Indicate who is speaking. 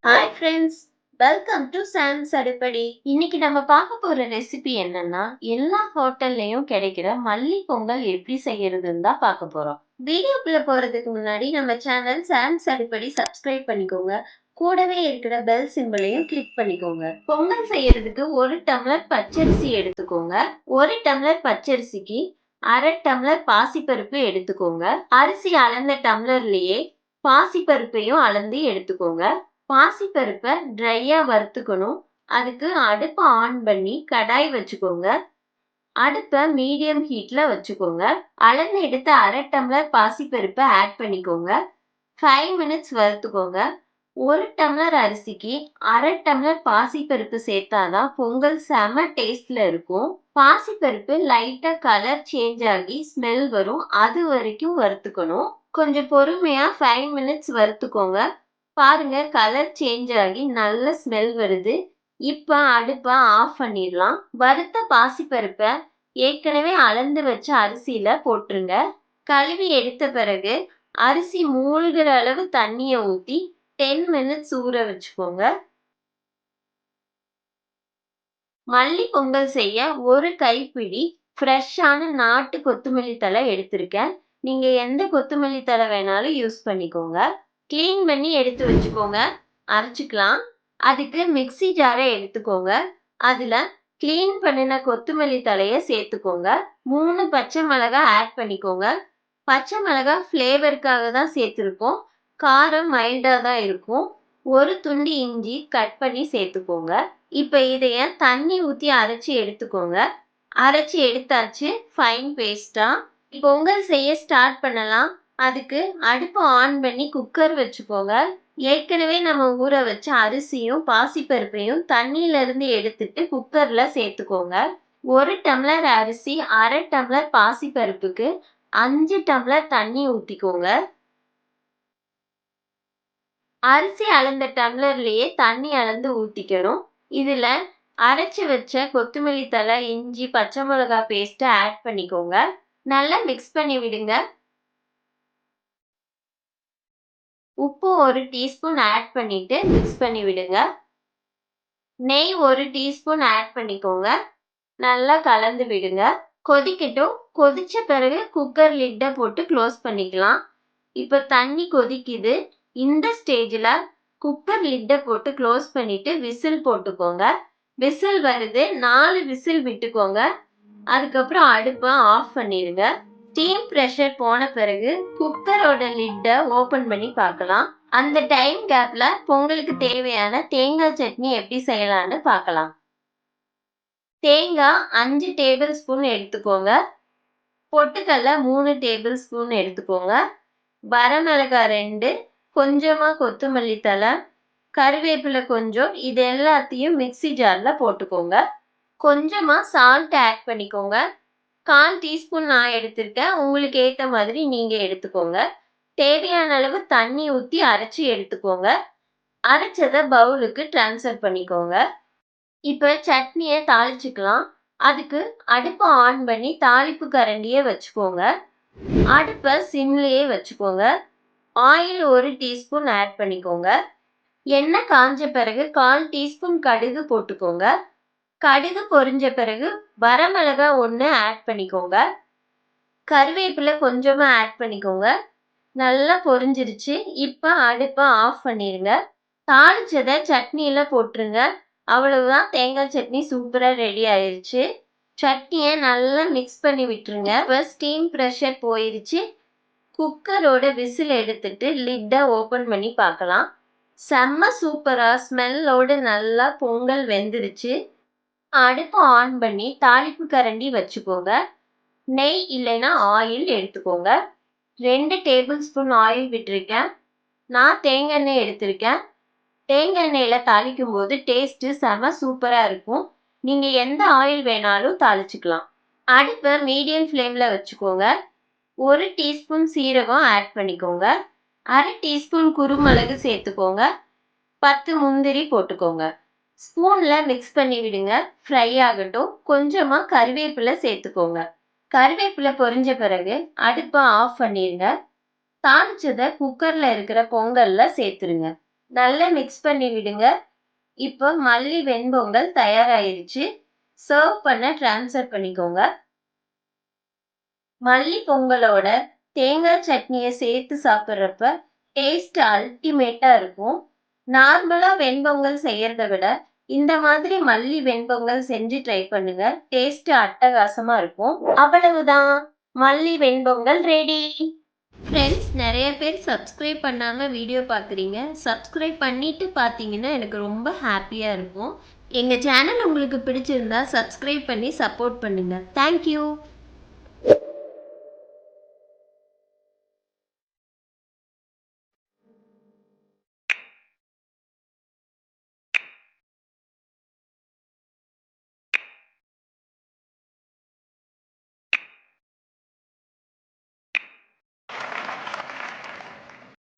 Speaker 1: Hi friends, welcome to Sam's அடுப்படி. இன்னைக்கு நம்ம பார்க்க போற ரெசிபி என்னன்னா, எல்லா ஹோட்டல்லையும் கிடைக்கிற மல்லி பொங்கல் எப்படி செய்யறதுன்னு தான் பார்க்க போறோம். வீடியோக்குள்ள போறதுக்கு முன்னாடி நம்ம சேனல் சாம்ஸ் அடுப்படி சப்ஸ்கிரைப் பண்ணிக்கோங்க. கூடவே இருக்கிற பெல் சிம்பிளையும் கிளிக் பண்ணிக்கோங்க. பொங்கல் செய்யறதுக்கு 1 டம்ளர் பச்சரிசி எடுத்துக்கோங்க. 1 டம்ளர் பச்சரிசிக்கு 1/2 டம்ளர் பாசிப்பருப்பு எடுத்துக்கோங்க. அரிசி அளந்த டம்ளர்லயே பாசிப்பருப்பையும் அளந்து எடுத்துக்கோங்க. பாசிப்பருப்பை ட்ரையா வறுத்துக்கணும். அதுக்கு அடுப்பை ஆன் பண்ணி கடாய் வச்சுக்கோங்க. அடுப்பை மீடியம் ஹீட்ல வச்சுக்கோங்க. அளந்து எடுத்த 1/2 டம்ளர் பாசிப்பருப்பை ஆட் பண்ணிக்கோங்க. 5 மினிட்ஸ் வறுத்துக்கோங்க. 1 டம்ளர் அரிசிக்கு 1/2 டம்ளர் பாசிப்பருப்பு சேர்த்தாதான் பொங்கல் செம டேஸ்ட்ல இருக்கும். பாசிப்பருப்பு லைட்டா கலர் சேஞ்ச் ஆகி ஸ்மெல் வரும், அது வரைக்கும் வறுத்துக்கணும். கொஞ்சம் பொறுமையா 5 மினிட்ஸ் வறுத்துக்கோங்க. பாருங்க, கலர் சேஞ்ச் ஆகி நல்ல ஸ்மெல் வருது. இப்ப அடுப்பை ஆஃப் பண்ணிடலாம். வறுத்த பாசிப்பருப்பை ஏற்கனவே அளந்து வச்ச அரிசியில போட்டுருங்க. கழுவி எடுத்த பிறகு அரிசி மூழ்கிற அளவு தண்ணியை ஊத்தி 10 மினிட்ஸ் ஊற வச்சுக்கோங்க. மல்லி பொங்கல் செய்ய ஒரு கைப்பிடி ஃப்ரெஷ்ஷான நாட்டு கொத்தமல்லி தழை எடுத்திருக்கேன். நீங்க எந்த கொத்தமல்லி தழை வேணாலும் யூஸ் பண்ணிக்கோங்க. கிளீன் பண்ணி எடுத்து வச்சுக்கோங்க. அரைச்சிக்கலாம். அதுக்கு மிக்ஸி ஜாரை எடுத்துக்கோங்க. அதுல கிளீன் பண்ணின கொத்தமல்லி தழையை சேர்த்துக்கோங்க. 3 பச்சை மிளகாய் ஆட் பண்ணிக்கோங்க. பச்சை மிளகாய் ஃப்ளேவருக்காக தான் சேர்த்துருக்கோம். காரம் மைல்டா தான் இருக்கும். ஒரு துண்டு இஞ்சி கட் பண்ணி சேர்த்துக்கோங்க. இப்ப இதைய தண்ணி ஊத்தி அரைச்சி எடுத்துக்கோங்க. அரைச்சி எடுத்தாச்சு ஃபைன் பேஸ்டா. பொங்கல் செய்ய ஸ்டார்ட் பண்ணலாம். அதுக்கு அடுப்பு ஆன் பண்ணி குக்கர் வச்சுக்கோங்க. ஏற்கனவே நம்ம ஊற வச்ச அரிசியும் பாசிப்பருப்பையும் தண்ணியில இருந்து எடுத்துட்டு குக்கர்ல சேர்த்துக்கோங்க. 1 டம்ளர் அரிசி 1/2 டம்ளர் பாசிப்பருப்புக்கு 5 டம்ளர் தண்ணி ஊத்திக்கோங்க. அரிசி அளந்த டம்ளர்லயே தண்ணி அளந்து ஊத்திக்கணும். இதுல அரைச்சு வச்ச கொத்தமல்லி தழை, இஞ்சி, பச்சை மிளகாய் பேஸ்ட் ஆட் பண்ணிக்கோங்க. நல்லா மிக்ஸ் பண்ணி விடுங்க. உப்பு 1 டீஸ்பூன் ஆட் பண்ணிட்டு மிக்ஸ் பண்ணி விடுங்க. நெய் 1 டீஸ்பூன் ஆட் பண்ணிக்கோங்க. நல்லா கலந்து விடுங்க. கொதிக்கட்டும். கொதிச்ச பிறகு குக்கர் லிட்டை போட்டு க்ளோஸ் பண்ணிக்கலாம். இப்ப தண்ணி கொதிக்குது. இந்த ஸ்டேஜ்ல குக்கர் லிட்டை போட்டு க்ளோஸ் பண்ணிட்டு விசில் போட்டுக்கோங்க. விசில் வருது, 4 விசில் விட்டுக்கோங்க. அதுக்கப்புறம் அடுப்பை ஆஃப் பண்ணிடுங்க. ஸ்டீம் ப்ரெஷர் போன பிறகு குக்கரோட லிட்டை ஓபன் பண்ணி பார்க்கலாம். அந்த டைம் கேப்ல பொங்கலுக்கு தேவையான தேங்காய் சட்னி எப்படி செய்யலாம்னு பார்க்கலாம். தேங்காய் 5 டேபிள் ஸ்பூன் எடுத்துக்கோங்க. பொட்டுக்கடலை 3 டேபிள் ஸ்பூன் எடுத்துக்கோங்க. வரமிளகாய் 2, கொஞ்சமா கொத்தமல்லி தழை, கருவேப்பிலை கொஞ்சம், இது எல்லாத்தையும் மிக்ஸி ஜார்ல போட்டுக்கோங்க. கொஞ்சமா சால்ட் ஆட் பண்ணிக்கோங்க. 1/4 டீஸ்பூன் நான் எடுத்திருக்கேன். உங்களுக்கு ஏத்த மாதிரி நீங்க எடுத்துக்கோங்க. தேவையான அளவு தண்ணி ஊத்தி அரைச்சி எடுத்துக்கோங்க. அரைச்சதை பவுலுக்கு ட்ரான்ஸ்ஃபர் பண்ணிக்கோங்க. இப்ப சட்னியை தாளிச்சுக்கலாம். அதுக்கு அடுப்பை ஆன் பண்ணி தாளிப்பு கரண்டியை வச்சுக்கோங்க. அடுப்பை சிம்லயே வச்சுக்கோங்க. ஆயில் 1 டீஸ்பூன் ஆட் பண்ணிக்கோங்க. எண்ணெய் காஞ்ச பிறகு 1/4 டீஸ்பூன் கடுகு போட்டுக்கோங்க. கடுகு பொரிஞ்ச பிறகு வரமிளகாய் 1 ஆட் பண்ணிக்கோங்க. கருவேப்பிலை கொஞ்சமா ஆட் பண்ணிக்கோங்க. நல்லா பொரிஞ்சிருச்சு. இப்ப அடுப்பை ஆஃப் பண்ணிடுங்க. தாளிச்சதை சட்னியில போட்டுருங்க. அவ்வளவுதான், தேங்காய் சட்னி சூப்பரா ரெடி ஆயிருச்சு. சட்னியை நல்லா மிக்ஸ் பண்ணி விட்டுருங்க. இப்போ ஸ்டீம் ப்ரெஷர் போயிருச்சு. குக்கரோட விசில் எடுத்துட்டு லிட்டை ஓபன் பண்ணி பார்க்கலாம். செம்ம சூப்பரா ஸ்மெல்லோட நல்லா பொங்கல் வெந்துருச்சு. அடுப்பு ஆன் பண்ணி தாளிப்பு கரண்டி வச்சுக்கோங்க. நெய் இல்லைன்னா ஆயில் எடுத்துக்கோங்க. 2 டேபிள் ஸ்பூன் ஆயில் விட்டுருக்கேன். நான் தேங்காய் எண்ணெய் எடுத்திருக்கேன். தேங்காய் எண்ணெயில தாளிக்கும் போது டேஸ்ட் செம சூப்பரா இருக்கும். நீங்க எந்த ஆயில் வேணாலும் தாளிச்சுக்கலாம். அடுப்பை மீடியம் ஃப்ளேம்ல வச்சுக்கோங்க. 1 டீஸ்பூன் சீரகம் ஆட் பண்ணிக்கோங்க. 1/2 டீஸ்பூன் குருமிளகு சேர்த்துக்கோங்க. 10 முந்திரி போட்டுக்கோங்க. ஸ்பூன்ல மிக்ஸ் பண்ணி விடுங்க. ஃப்ரை ஆகட்டும். கொஞ்சமா கருவேப்பிலை சேர்த்துக்கோங்க. கருவேப்பிலை பொரிஞ்ச பிறகு அடுப்பை ஆஃப் பண்ணிடுங்க. தாளிச்சதை குக்கர்ல இருக்கிற பொங்கல்ல சேர்த்துருங்க. நல்லா மிக்ஸ் பண்ணி விடுங்க. இப்போ மல்லி வெண்பொங்கல் தயாராயிருச்சு. சர்வ் பண்ண ட்ரான்ஸ்ஃபர் பண்ணிக்கோங்க. மல்லி பொங்கலோட தேங்காய் சட்னியை சேர்த்து சாப்பிட்றப்ப டேஸ்ட் அல்டிமேட்டா இருக்கும். நார்மலா வெண்பொங்கல் செய்யறத விட இந்த மாதிரி மல்லி வெண்பொங்கல் செஞ்சு ட்ரை பண்ணுங்க. டேஸ்ட் அட்டகாசமா இருக்கும். அவ்வளவுதான், மல்லி வெண்பொங்கல் ரெடி. ஃப்ரெண்ட்ஸ், நிறைய பேர் சப்ஸ்கிரைப் பண்ணாம வீடியோ பார்க்குறீங்க. சப்ஸ்கிரைப் பண்ணிட்டு பார்த்தீங்கன்னா எனக்கு ரொம்ப ஹாப்பியாக இருக்கும். எங்கள் சேனல் உங்களுக்கு பிடிச்சிருந்தா சப்ஸ்கிரைப் பண்ணி சப்போர்ட் பண்ணுங்கள். தேங்க்யூ.